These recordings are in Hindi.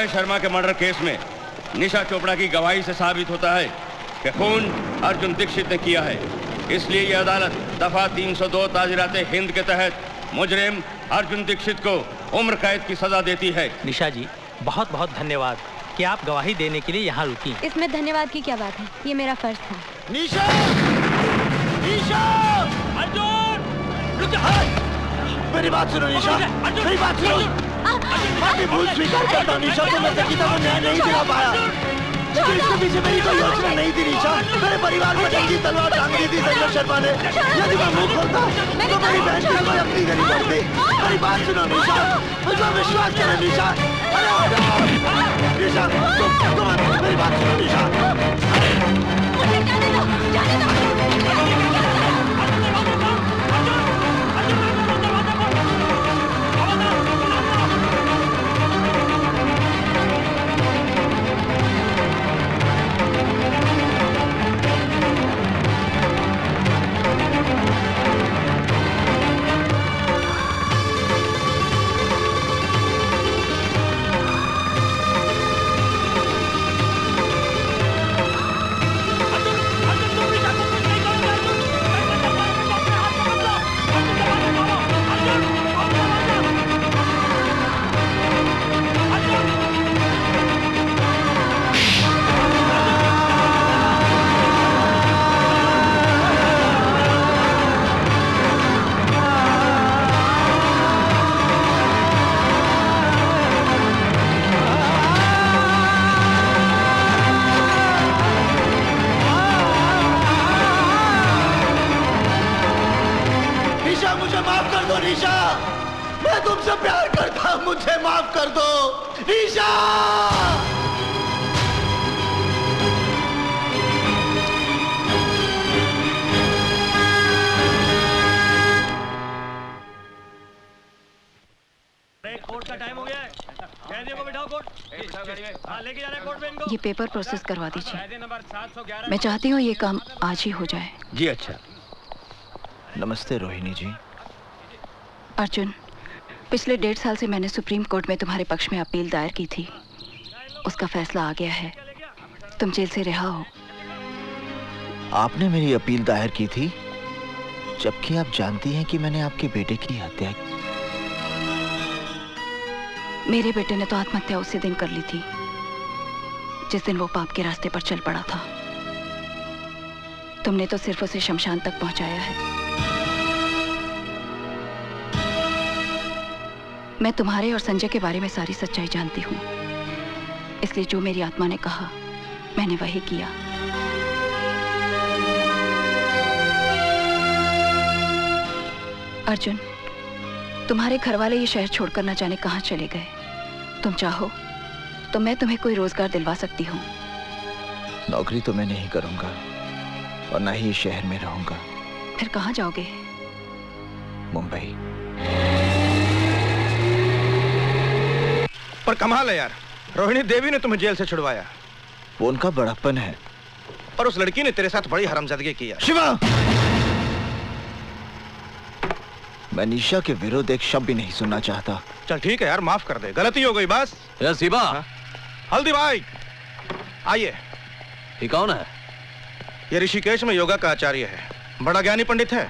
अभय शर्मा के मर्डर केस में निशा चोपड़ा की गवाही से साबित होता है कि खून अर्जुन दीक्षित ने किया है। इसलिए यह अदालत दफा 302 ताजीरात हिंद के तहत मुजरिम अर्जुन दीक्षित को उम्र कैद की सजा देती है। निशा जी, बहुत बहुत धन्यवाद कि आप गवाही देने के लिए यहाँ रुकी। इसमें धन्यवाद की क्या बात है, ये मेरा फर्ज था। निशा! निशा! अर्जुन! रुक जा! मेरी बात सुनो निशा, मेरी बात सुनो। मैं भी भूल स्वीकार करता हूँ निशा, तो मैं संगीता को न्याय नहीं दिला पाया, लेकिन इसके पीछे मेरी कोई योजना नहीं थी निशा। मेरे परिवार पर जंगी तलवार टांग दी थी संजय शर्मा ने। यदि मैं मुंह खोलता तो मेरी बहन की कोई अपनी गरीब पड़ती। मेरी बात सुनो निशा, मुझे विश्वास करो निशा। निशा, तुम मेरी बात सुनो निशा। जाने दो। मुझे माफ कर दो निशा। कोर्ट का टाइम हो गया है, कैदियों को बिठाओ कोर्ट। हाँ, लेके जा रहे हैं कोर्ट पे इनको। ये पेपर प्रोसेस करवा दीजिए। मैं चाहती हूँ ये काम आज ही हो जाए। जी अच्छा। नमस्ते रोहिणी जी। अर्जुन, पिछले 1.5 साल से मैंने सुप्रीम कोर्ट में तुम्हारे पक्ष में अपील दायर की थी। उसका फैसला आ गया है, तुम जेल से रिहा हो। आपने मेरी अपील दायर की थी, जबकि आप जानती हैं कि मैंने आपके बेटे की हत्या की। मेरे बेटे ने तो आत्महत्या उसी दिन कर ली थी जिस दिन वो पाप के रास्ते पर चल पड़ा था। तुमने तो सिर्फ उसे शमशान तक पहुंचाया है। मैं तुम्हारे और संजय के बारे में सारी सच्चाई जानती हूँ, इसलिए जो मेरी आत्मा ने कहा मैंने वही किया। अर्जुन, तुम्हारे घर वाले ये शहर छोड़कर न जाने कहाँ चले गए। तुम चाहो तो मैं तुम्हें कोई रोजगार दिलवा सकती हूँ। नौकरी तो मैं नहीं करूंगा और न ही इस शहर में रहूंगा। फिर कहाँ जाओगे? मुंबई। पर कमाल है यार, रोहिणी देवी ने तुम्हें जेल से छुड़वाया। वो उनका बड़प्पन है। पर उस लड़की ने तेरे साथ बड़ी हरामजादगी की है। शिवा, मैं निशा के विरुद्ध एक शब्द भी नहीं सुनना चाहता। चल ठीक है यार, माफ कर दे, गलती हो गई बस। शिवा। हल्दी भाई आइए। ये कौन है? ये ऋषिकेश में योगा का आचार्य है, बड़ा ज्ञानी पंडित है।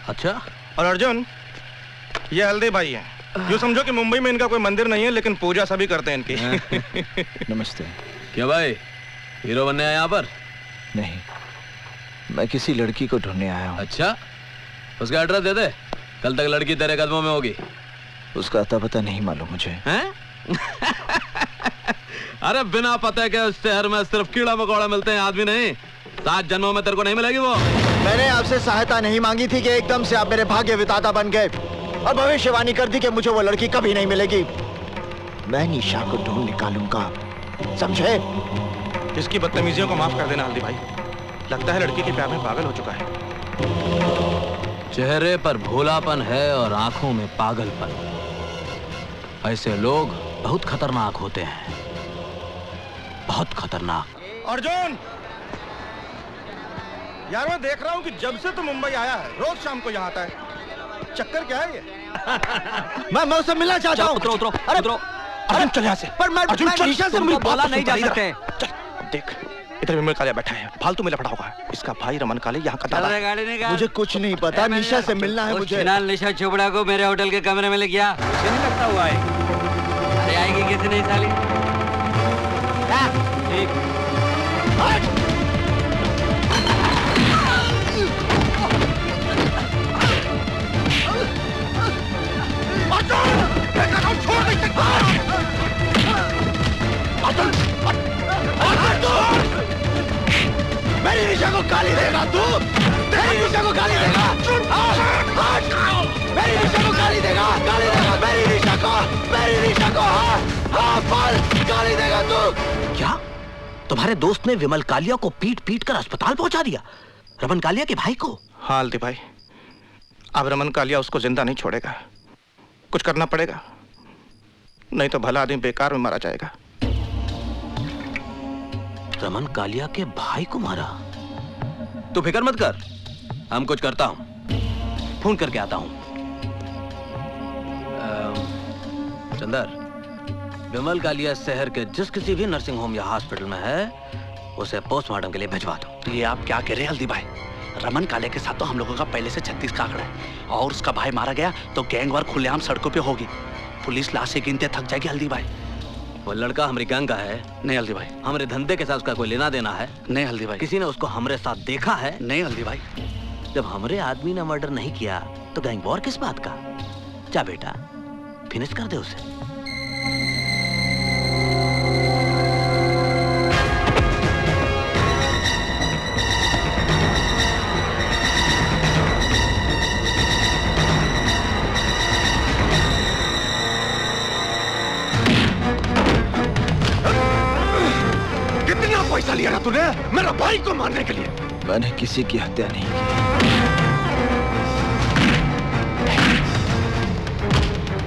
अच्छा। और अर्जुन, ये हल्दी भाई है। यूँ समझो कि मुंबई में इनका कोई मंदिर नहीं है, लेकिन पूजा सभी करते हैं इनकी। नमस्ते। क्या भाई, हीरो बनने आया यहाँ पर? नहीं, मैं किसी लड़की को ढूंढने आया हूँ। अच्छा, उसका एड्रेस दे दे, कल तक लड़की तेरे कदमों में होगी। उसका अता पता नहीं मालूम मुझे। हैं? अरे बिना पते के इस शहर में सिर्फ कीड़ा मकोड़ा मिलते हैं, आदमी नहीं। 7 जन्मों में तेरे को नहीं मिलेगी वो। मैंने आपसे सहायता नहीं मांगी थी कि एकदम से आप मेरे भाग्य विधाता बन गए और भविष्यवाणी कर दी कि मुझे वो लड़की कभी नहीं मिलेगी। मैं निशा को ढूंढ निकालूंगा, समझे? इसकी बदतमीजियों को माफ कर देना हल्दी भाई। लगता है लड़की के प्यार में पागल हो चुका है। चेहरे पर भोलापन है और आंखों में पागलपन। ऐसे लोग बहुत खतरनाक होते हैं, बहुत खतरनाक। अर्जुन, यार मैं देख रहा हूँ कि जब से तो मुंबई आया है रोज शाम को यहाँ आता है। चक्कर क्या है ये? मैं उससे मिलना चाहता हूँ। उतरो उतरो, अरे उतरो। अर्जुन चल यहाँ से। पर मैं निशा से तुमको बोला नहीं जा सकते। चल देख, इधर विमल कालिया बैठा है, फालतू में लफड़ा होगा। इसका भाई रमन कालिया यहाँ का दादा है। मुझे कुछ नहीं पता, निशा से मिलना है मुझे। निशा चोपड़ा को मेरे होटल के कमरे में ले गया। मुझे नहीं लगता हुआ है। अरे आएगी कैसे नहीं साली? ठीक। मेरी निशा को गाली देगा तू? मेरी निशा को गाली देगा? मेरी निशा को गाली देगा? गाली देगा मेरी निशा को? मेरी निशा को हाँ बोल, गाली देगा तू? क्या तुम्हारे दोस्त ने विमल कालिया को पीट पीट कर अस्पताल पहुंचा दिया? रमन कालिया के भाई को? हाँ हल्दी भाई, अब रमन कालिया उसको जिंदा नहीं छोड़ेगा। कुछ करना पड़ेगा, नहीं तो भला आदमी बेकार में मारा जाएगा। रमन कालिया के भाई को मारा? तू फिक्र मत कर, हम कुछ करता हूं, फोन करके आता हूं। चंदर, विमल कालिया शहर के जिस किसी भी नर्सिंग होम या हॉस्पिटल में है, उसे पोस्टमार्टम के लिए भिजवा दो। ये आप क्या कह रहे हैं हल्दी भाई? रमन कालिया के साथ तो हम लोगों का पहले से 36 का आंकड़ा है, और उसका भाई मारा गया तो गैंगवार खुलेआम सड़कों पे होगी। पुलिस लाशें गिनते थक जाएगी हल्दी भाई। वो लड़का हमारी गैंग का है? नहीं हल्दी भाई। हमारे धंधे के साथ उसका कोई लेना देना है? नहीं हल्दी भाई। किसी ने उसको हमारे साथ देखा है? नहीं हल्दी भाई। जब हमारे आदमी ने मर्डर नहीं किया तो गैंग वॉर किस बात का? जा बेटा, फिनिश कर दे उसे। पैसा लिया ना तूने मेरा भाई को मारने के लिए? मैंने किसी की हत्या नहीं की।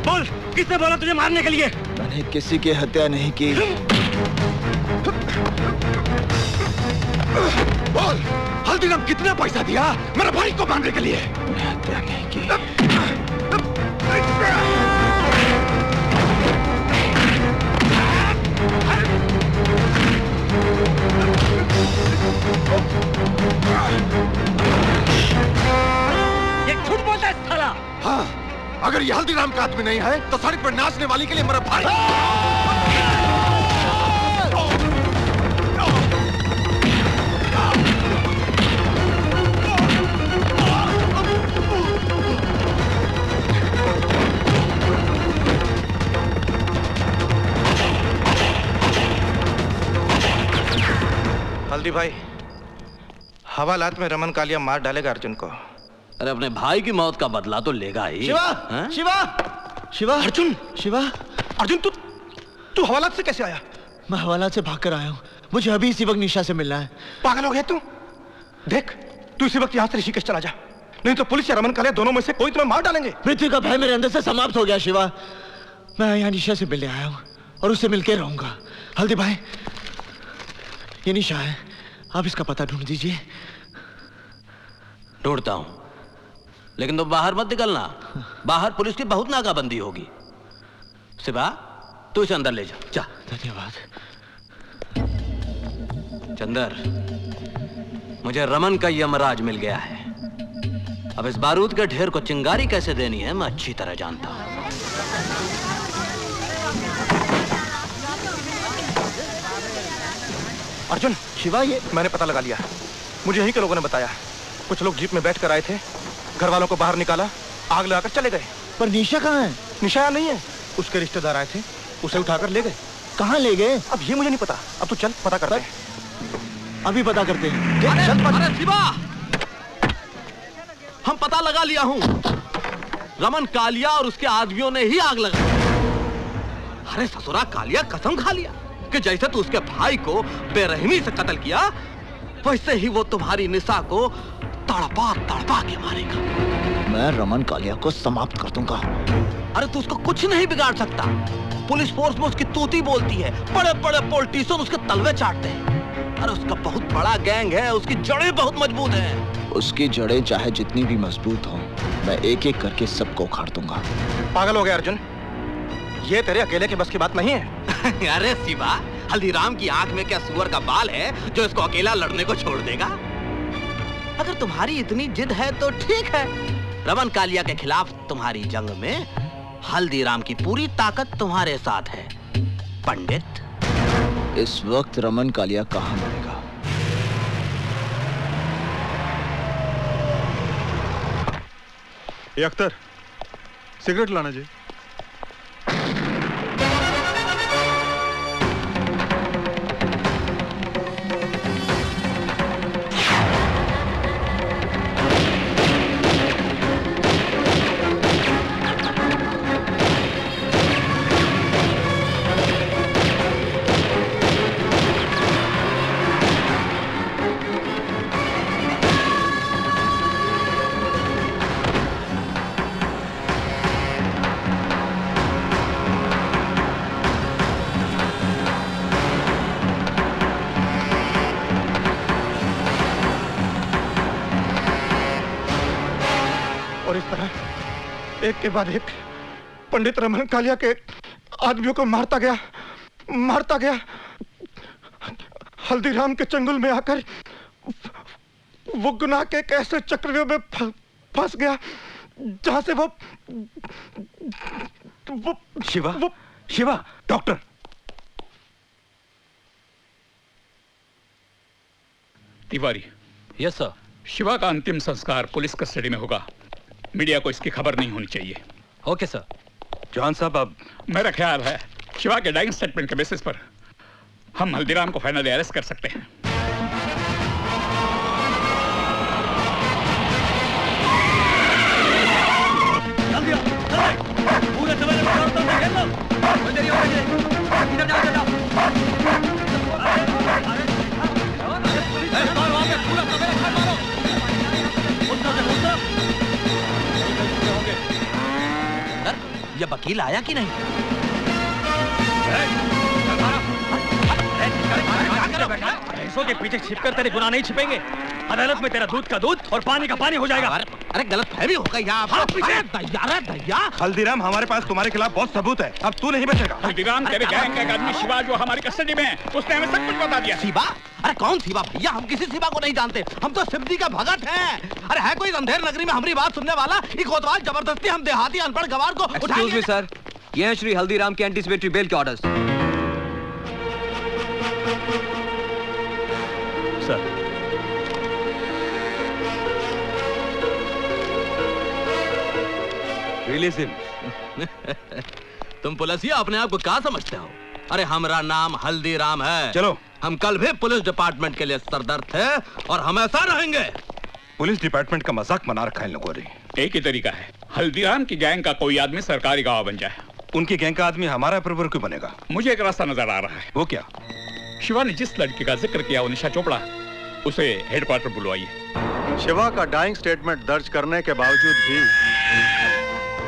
बोल, किसने बोला तुझे मारने के लिए? मैंने किसी की हत्या नहीं की। बोल, हल्दीराम कितना पैसा दिया मेरा भाई को मारने के लिए? मैंने हत्या नहीं की। ये झूठ बोलता है साला। हाँ, अगर ये हल्दीराम का आदमी नहीं है तो सड़क पर नाचने वाली के लिए मेरा भाई। हल्दी भाई, हवालात में रमन कालिया मार डालेगा अर्जुन को। अरे अपने भाई की मौत का बदला तो लेगा ही। शिवा, शिवा, शिवा, अर्जुन, शिवा, अर्जुन तू हवालात से कैसे आया? मैं हवालात से भाग कर आया हूँ। मुझे अभी इसी वक्त निशा से मिलना है। पागल हो गया तू? देख, तू इसी वक्त यहाँ से ऋषिकेश चला जा, नहीं तो पुलिस या रमन कालिया दोनों में से कोई तुम्हें मार डालेंगे। मृत्यु का भय मेरे अंदर से समाप्त हो गया शिवा। मैं यहाँ निशा से मिलने आया हूँ और उससे मिलके रहूंगा। हल्दी भाई, ये निशा है, आप इसका पता ढूंढ दीजिए। ढूंढता हूं, लेकिन तुम बाहर मत निकलना, बाहर पुलिस की बहुत नाकाबंदी होगी। सिवा, तू इसे अंदर ले जा। धन्यवाद। चंदर, मुझे रमन का यमराज मिल गया है। अब इस बारूद के ढेर को चिंगारी कैसे देनी है मैं अच्छी तरह जानता हूं। अर्जुन, शिवा, ये मैंने पता लगा लिया। मुझे यहीं के लोगों ने बताया। कुछ लोग जीप में बैठ कर आए थे, घर वालों को बाहर निकाला, आग लगाकर चले गए। पर निशा कहाँ है? निशा यहाँ नहीं है, उसके रिश्तेदार आए थे, उसे उठाकर ले गए। कहाँ ले गए? अब ये मुझे नहीं पता। अब तू चल पता करते हैं। अभी पता करते हैं। अरे शिवा, हम पता लगा लिया हूं। रमन कालिया और उसके आदमियों ने ही आग लगाई। अरे ससुरा कालिया, कसम खा लिया कि जैसे तू उसके भाई को बेरहमी से कत्ल किया, वैसे ही वो तुम्हारी निशा को तड़पा तड़पा के मारेगा। मैं रमन कालिया को समाप्त कर दूंगा। अरे तू उसको कुछ नहीं बिगाड़ सकता। पुलिस फोर्स में उसकी तूती बोलती है, बड़े बड़े पॉलिटिशियन उसके तलवे चाटते हैं। अरे उसका बहुत बड़ा गैंग है, उसकी जड़ें बहुत मजबूत हैं। उसकी जड़ें चाहे जितनी भी मजबूत हो, मैं एक एक करके सबको उखाड़ दूंगा। पागल हो गया अर्जुन, ये तेरे अकेले की बस की बात नहीं है। अरे शिवा, हल्दीराम की आंख में क्या सुअर का बाल है जो इसको अकेला लड़ने को छोड़ देगा? अगर तुम्हारी इतनी जिद है तो ठीक है, रमन कालिया के खिलाफ तुम्हारी जंग में हल्दीराम की पूरी ताकत तुम्हारे साथ है। पंडित, इस वक्त रमन कालिया कहाँ मरेगा? ये अख्तर, सिगरेट लाना जी। एक के बाद एक पंडित रमन कालिया के आदमियों को मारता गया। हल्दीराम के चंगुल में आकर वो गुनाह के एक ऐसे चक्रव्यूह में फंस गया जहां से वो Shiva, doctor. Tiwari. Yes sir. Shiva का अंतिम संस्कार पुलिस कस्टडी में होगा। मीडिया को इसकी खबर नहीं होनी चाहिए। Okay sir. जॉन साहब, अब मेरा ख्याल है शिवा के डाइंग स्टेटमेंट के बेसिस पर हम हल्दीराम को फाइनली अरेस्ट कर सकते हैं। पूरे सवेरे ये वकील आया कि नहीं? भैंसों के पीछे छिपकर तेरे गुनाह नहीं छिपेंगे। अदालत में तेरा दूध का दूध और पानी का पानी हो जाएगा। अरे गलत फहमी हो गई दया। हल्दीराम, हमारे पास तुम्हारे खिलाफ बहुत सबूत है, अब तू नहीं बचेगा। हल्दीराम तेरे गैंग का एक आदमी शिवा जो हमारी कस्टडी में है, उसने हमें सब कुछ बता दिया। शिवा? अरे कौन शिवा भैया? हम किसी शिवा को नहीं जानते, हम तो सिद्धि का भगत हैं। अरे है कोई अंधेर नगरी में हमारी बात सुनने वाला? ये कोतवाल जबरदस्ती हम देहाती अनपढ़ गवार को उठा लिया। सर, ये है श्री हल्दीराम के एंटीसिपेटरी बेल के ऑर्डर्स। Sir, release him. तुम पुलिसिया अपने आप को क्या समझते हो? अरे हमारा नाम हल्दीराम है। चलो, हम कल भी पुलिस डिपार्टमेंट के लिए सरदर्द थे और हमेशा रहेंगे। पुलिस डिपार्टमेंट का मजाक बना रखा है इन लोगों ने। एक ही तरीका है, हल्दीराम की गैंग का कोई आदमी सरकारी गवाह बन जाए। उनकी गैंग का आदमी हमारा अप्रूवर क्यों बनेगा? मुझे एक रास्ता नजर आ रहा है। वो क्या? शिवा ने जिस लड़की का जिक्र किया, वो निशा चोपड़ा, उसे हेडक्वार्टर बुलवाइए। शिवा का डाइंग स्टेटमेंट दर्ज करने के बावजूद भी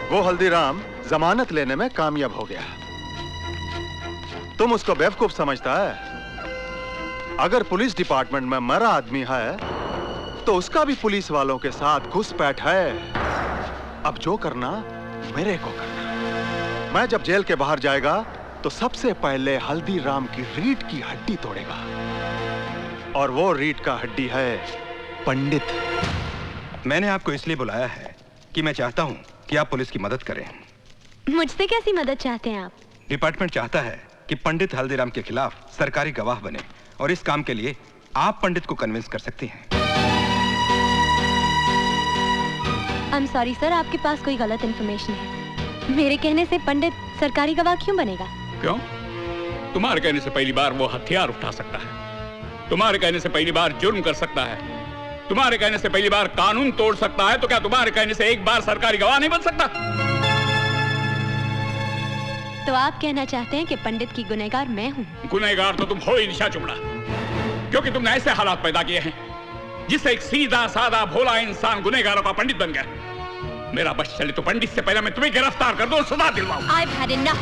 वो हल्दीराम जमानत लेने में कामयाब हो गया। तुम उसको बेवकूफ समझता है? अगर पुलिस डिपार्टमेंट में मरा आदमी है तो उसका भी पुलिस वालों के साथ घुसपैठ है। अब जो करना मेरे को करना। मैं जब जेल के बाहर जाएगा तो सबसे पहले हल्दीराम की रीढ़ की हड्डी तोड़ेगा, और वो रीढ़ का हड्डी है पंडित। मैंने आपको इसलिए बुलाया है कि मैं चाहता हूं कि आप पुलिस की मदद करें। मुझसे कैसी मदद चाहते हैं आप? डिपार्टमेंट चाहता है कि पंडित हल्दीराम के खिलाफ सरकारी गवाह बने, और इस काम के लिए आप पंडित को कन्विंस कर सकती हैं। I'm sorry सर, आपके पास कोई गलत इन्फॉर्मेशन है। मेरे कहने से पंडित सरकारी गवाह क्यों बनेगा? क्यों? तुम्हारे कहने से पहली बार वो हथियार उठा सकता है, तुम्हारे कहने से पहली बार जुर्म कर सकता है, तुम्हारे कहने से पहली बार कानून तोड़ सकता है, तो क्या तुम्हारे कहने से एक बार सरकारी गवाह नहीं बन सकता? तो आप कहना चाहते हैं कि पंडित की गुनहगार मैं हूँ? गुनहगार तो तुम हो ही निशा चोपड़ा, क्योंकि तुमने ऐसे हालात पैदा किए हैं जिससे एक सीधा साधा भोला इंसान गुनहगारों का पंडित बन गया। मेरा बस चले तो पंडित से पहले मैं तुम्हें गिरफ्तार कर दूं और सजा दिलवाऊं। I've had enough।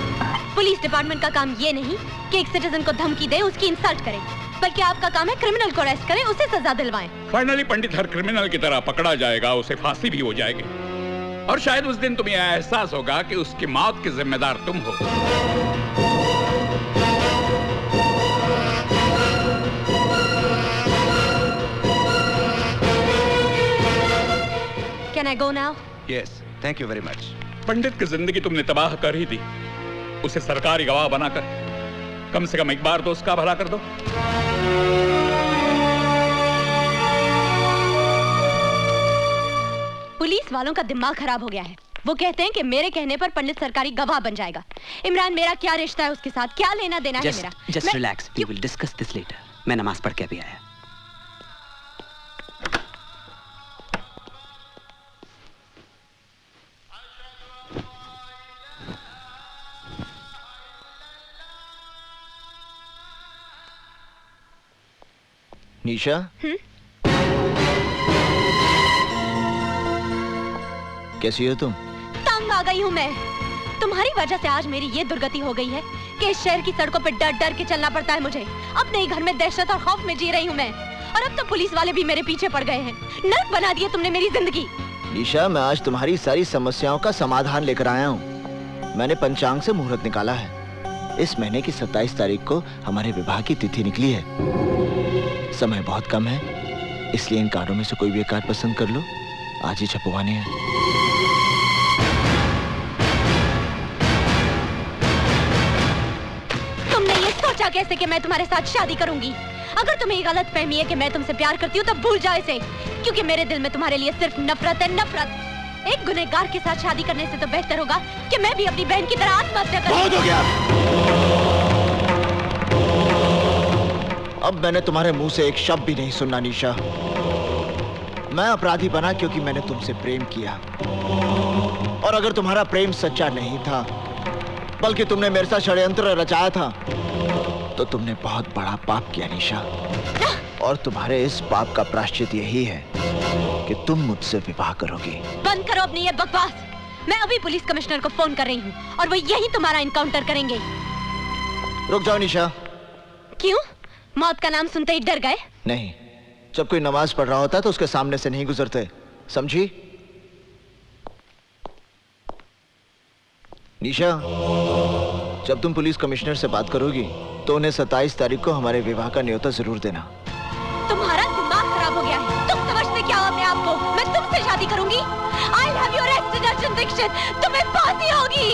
Police department का काम ये नहीं कि एक सिटीजन को धमकी दे, उसकी इंसल्ट करे, बल्कि आपका काम है क्रिमिनल को अरेस्ट करें, उसे सजा दिलवाएं। फाइनली पंडित हर क्रिमिनल की तरह पकड़ा जाएगा, उसे फांसी भी हो जाएगी। तो आप कहना चाहते हैं कि पंडित सरकारी गवाह क्यों बनेगा? क्यों? तुम्हारे कहने से पहली बार वो हथियार उठा सकता है, तुम्हारे कहने से पहली बार कानून तोड़ सकता है, तुम्हारे कहने से पहली बार और शायद उस दिन तुम्हें एहसास होगा कि उसकी मौत के जिम्मेदार तुम हो। Can I go now? Yes, thank you very much. पंडित की जिंदगी तुमने तबाह कर ही दी, उसे सरकारी गवाह बनाकर कम से कम एक बार तो उसका भला कर दो। पुलिस वालों का दिमाग खराब हो गया है। वो कहते हैं कि मेरे कहने पर पंडित सरकारी गवाह बन जाएगा। इमरान, मेरा क्या रिश्ता है उसके साथ, क्या लेना देना है मेरा? Just relax. We will discuss this later. मैं नमाज पढ़ के अभी आया। निशा, कैसी हो तुम? तंग आ गई हूँ मैं। तुम्हारी वजह से आज मेरी ये दुर्गति हो गई है कि इस शहर की सड़कों पर डर डर के चलना पड़ता है मुझे। अपने ही घर में दहशत और खौफ में जी रही हूँ मैं, और अब तो पुलिस वाले भी मेरे पीछे पड़ गए हैं। नर्क बना दिया तुमने मेरी जिंदगी। निशा, मैं आज तुम्हारी सारी समस्याओं का समाधान लेकर आया हूँ। मैंने पंचांग से मुहूर्त निकाला है। इस महीने की 27 तारीख को हमारे विवाह की तिथि निकली है। समय बहुत कम है, इसलिए इन कार्डों में से कोई भी एक कार्ड पसंद कर लो। आज ही छपवाने हैं। तुमने ये सोचा कैसे कि मैं तुम्हारे साथ शादी करूंगी? अगर तुम्हें गलत फहमी है कि मैं तुमसे प्यार करती हूँ, तब भूल जाओ इसे, क्योंकि मेरे दिल में तुम्हारे लिए सिर्फ नफरत है, नफरत। एक गुनहगार के साथ शादी करने से तो बेहतर होगा कि मैं भी अपनी बहन की तरह आत्महत्या करूं। बहुत हो गया। अब मैंने तुम्हारे मुंह से एक शब्द भी नहीं सुनना निशा। मैं अपराधी बना क्योंकि मैंने तुमसे प्रेम किया, और अगर तुम्हारा प्रेम सच्चा नहीं था, बल्कि तुमने मेरे साथ षड्यंत्र रचाया था, तो तुमने बहुत बड़ा पाप किया निशा। और तुम्हारे इस पाप का प्रायश्चित यही है कि तुम मुझसे विवाह करोगी। बंद करो अपनी ये बकवास। मैं अभी पुलिस कमिश्नर को फोन कर रही हूँ, और वो यही तुम्हारा इनकाउंटर करेंगे। रुक जाओ निशा। क्यों? मौत का नाम सुनते ही डर गए? नहीं, जब कोई नमाज पढ़ रहा होता है तो उसके सामने से नहीं गुजरते, समझी? निशा, जब तुम पुलिस कमिश्नर से बात करोगी तो उन्हें 27 तारीख को हमारे विवाह का न्योता जरूर देना। तुम्हारा दिमाग खराब हो गया है। तुम समझते क्या हो अपने आप को? मैं तुमसे शादी करूंगी। I'll have your arrested, Arjun Dixit। तुम्हें फांसी होगी।